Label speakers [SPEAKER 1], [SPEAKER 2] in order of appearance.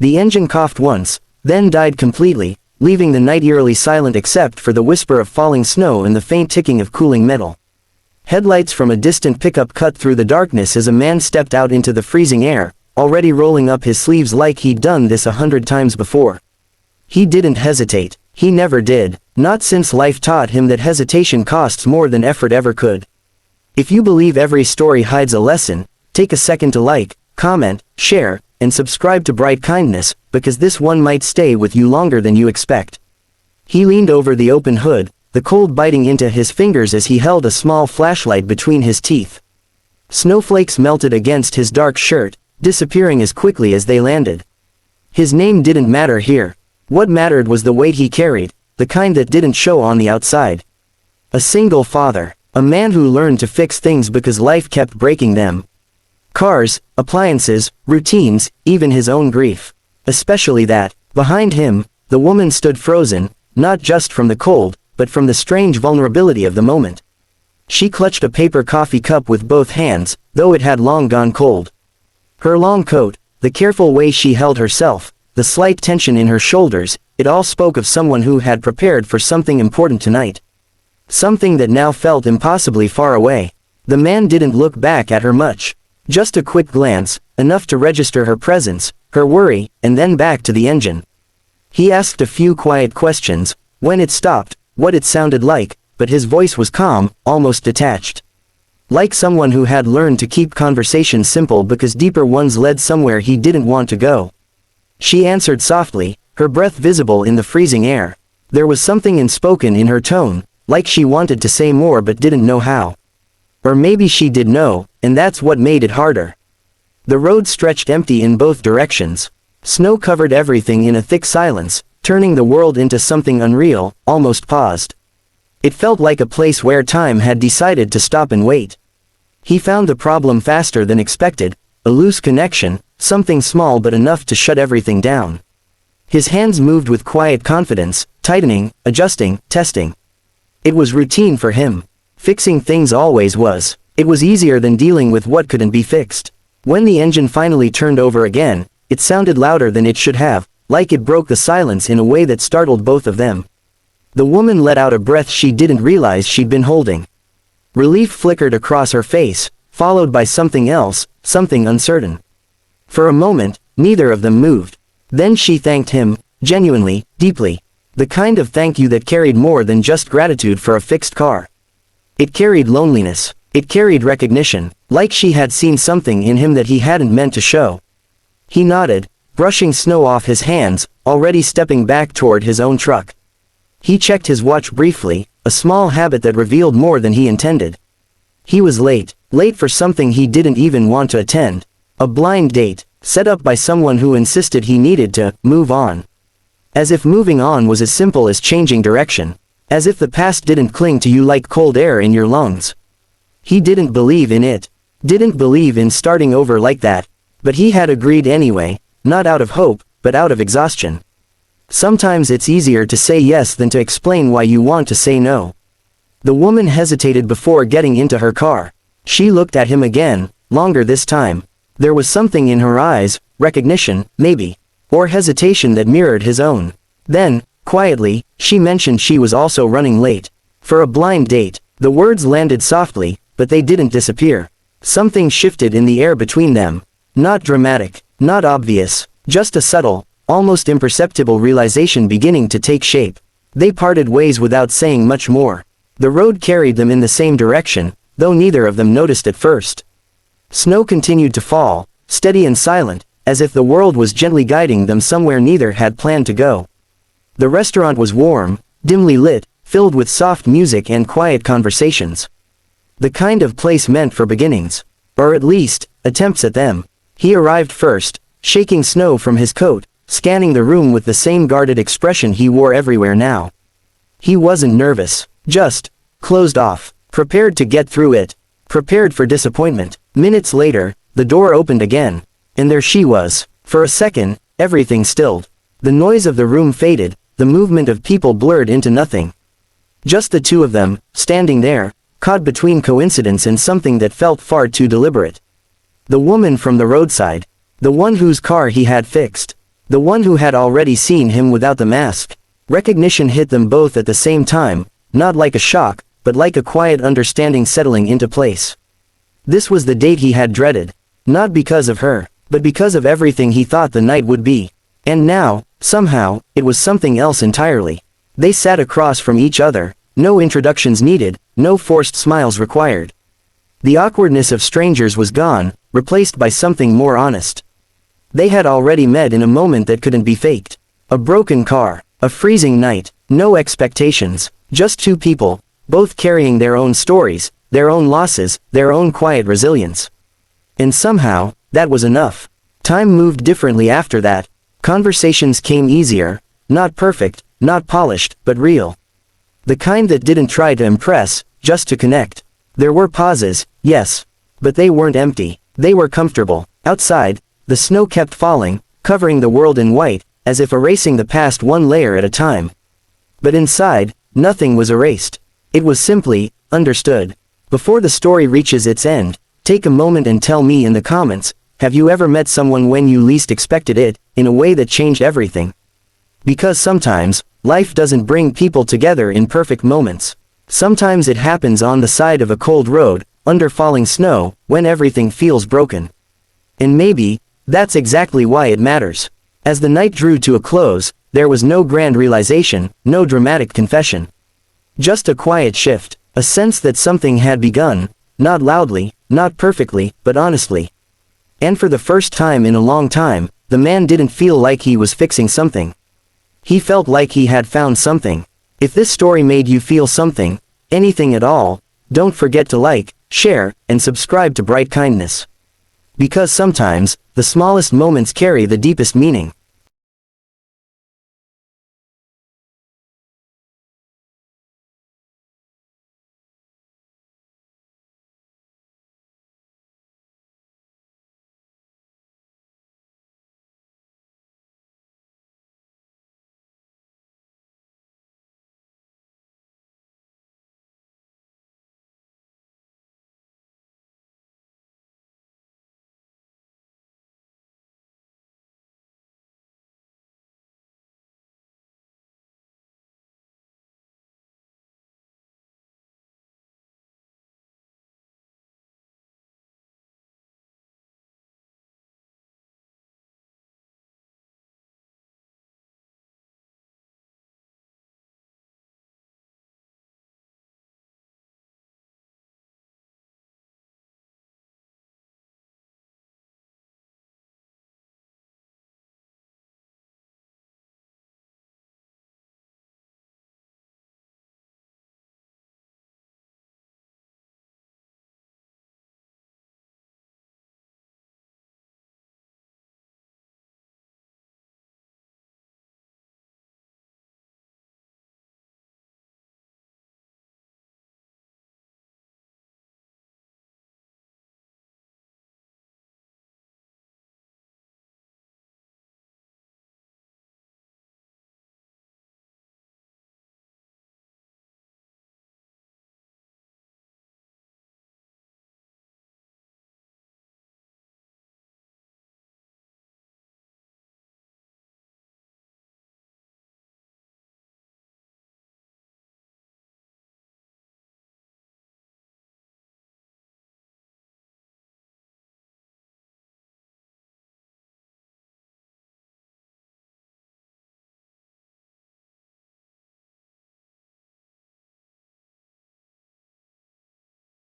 [SPEAKER 1] The engine coughed once, then died completely, leaving the night eerily silent except for the whisper of falling snow and the faint ticking of cooling metal. Headlights from a distant pickup cut through the darkness as a man stepped out into the freezing air, already rolling up his sleeves like he'd done this 100 times before. He didn't hesitate. He never did, not since life taught him that hesitation costs more than effort ever could. If you believe every story hides a lesson, take a second to like, comment, share, and subscribe to Bright Kindness, because this one might stay with you longer than you expect. He leaned over the open hood, the cold biting into his fingers as he held a small flashlight between his teeth. Snowflakes melted against his dark shirt, disappearing as quickly as they landed. His name didn't matter here. What mattered was the weight he carried, the kind that didn't show on the outside. A single father, a man who learned to fix things because life kept breaking them. Cars, appliances, routines, even his own grief. Especially that, behind him, the woman stood frozen, not just from the cold, but from the strange vulnerability of the moment. She clutched a paper coffee cup with both hands, though it had long gone cold. Her long coat, the careful way she held herself, the slight tension in her shoulders, it all spoke of someone who had prepared for something important tonight. Something that now felt impossibly far away. The man didn't look back at her much. Just a quick glance, enough to register her presence, her worry, and then back to the engine. He asked a few quiet questions, when it stopped, what it sounded like, but his voice was calm, almost detached. Like someone who had learned to keep conversations simple because deeper ones led somewhere he didn't want to go. She answered softly, her breath visible in the freezing air. There was something unspoken in her tone, like she wanted to say more but didn't know how. Or maybe she did know, and that's what made it harder. The road stretched empty in both directions. Snow covered everything in a thick silence, turning the world into something unreal, almost paused. It felt like a place where time had decided to stop and wait. He found the problem faster than expected, a loose connection, something small but enough to shut everything down. His hands moved with quiet confidence, tightening, adjusting, testing. It was routine for him. Fixing things always was. It was easier than dealing with what couldn't be fixed. When the engine finally turned over again, it sounded louder than it should have, like it broke the silence in a way that startled both of them. The woman let out a breath she didn't realize she'd been holding. Relief flickered across her face, followed by something else, something uncertain. For a moment, neither of them moved. Then she thanked him, genuinely, deeply. The kind of thank you that carried more than just gratitude for a fixed car. It carried loneliness. It carried recognition, like she had seen something in him that he hadn't meant to show. He nodded, brushing snow off his hands, already stepping back toward his own truck. He checked his watch briefly, a small habit that revealed more than he intended. He was late for something he didn't even want to attend. A blind date, set up by someone who insisted he needed to move on. As if moving on was as simple as changing direction. As if the past didn't cling to you like cold air in your lungs. He didn't believe in it. Didn't believe in starting over like that. But he had agreed anyway, not out of hope, but out of exhaustion. Sometimes it's easier to say yes than to explain why you want to say no. The woman hesitated before getting into her car. She looked at him again, longer this time. There was something in her eyes, recognition, maybe. Or hesitation that mirrored his own. Then, quietly, she mentioned she was also running late. For a blind date. The words landed softly, but they didn't disappear. Something shifted in the air between them. Not dramatic, not obvious, just a subtle, almost imperceptible realization beginning to take shape. They parted ways without saying much more. The road carried them in the same direction, though neither of them noticed at first. Snow continued to fall, steady and silent, as if the world was gently guiding them somewhere neither had planned to go. The restaurant was warm, dimly lit, filled with soft music and quiet conversations. The kind of place meant for beginnings. Or at least, attempts at them. He arrived first, shaking snow from his coat, scanning the room with the same guarded expression he wore everywhere now. He wasn't nervous, just closed off, prepared to get through it, prepared for disappointment. Minutes later, the door opened again, and there she was. For a second, everything stilled. The noise of the room faded, the movement of people blurred into nothing. Just the two of them, standing there, caught between coincidence and something that felt far too deliberate. The woman from the roadside. The one whose car he had fixed. The one who had already seen him without the mask. Recognition hit them both at the same time, not like a shock, but like a quiet understanding settling into place. This was the date he had dreaded. Not because of her, but because of everything he thought the night would be. And now, somehow, it was something else entirely. They sat across from each other, no introductions needed, no forced smiles required. The awkwardness of strangers was gone, replaced by something more honest. They had already met in a moment that couldn't be faked. A broken car, a freezing night, no expectations, just two people, both carrying their own stories, their own losses, their own quiet resilience. And somehow, that was enough. Time moved differently after that. Conversations came easier, not perfect, not polished, but real. The kind that didn't try to impress, just to connect. There were pauses, yes. But they weren't empty, they were comfortable. Outside, the snow kept falling, covering the world in white, as if erasing the past one layer at a time. But inside, nothing was erased. It was simply, understood. Before the story reaches its end, take a moment and tell me in the comments, have you ever met someone when you least expected it, in a way that changed everything? Because sometimes, life doesn't bring people together in perfect moments. Sometimes it happens on the side of a cold road, under falling snow, when everything feels broken. And maybe, that's exactly why it matters. As the night drew to a close, there was no grand realization, no dramatic confession. Just a quiet shift, a sense that something had begun, not loudly, not perfectly, but honestly. And for the first time in a long time, the man didn't feel like he was fixing something. He felt like he had found something. If this story made you feel something, anything at all, don't forget to like, share, and subscribe to Bright Kindness. Because sometimes, the smallest moments carry the deepest meaning.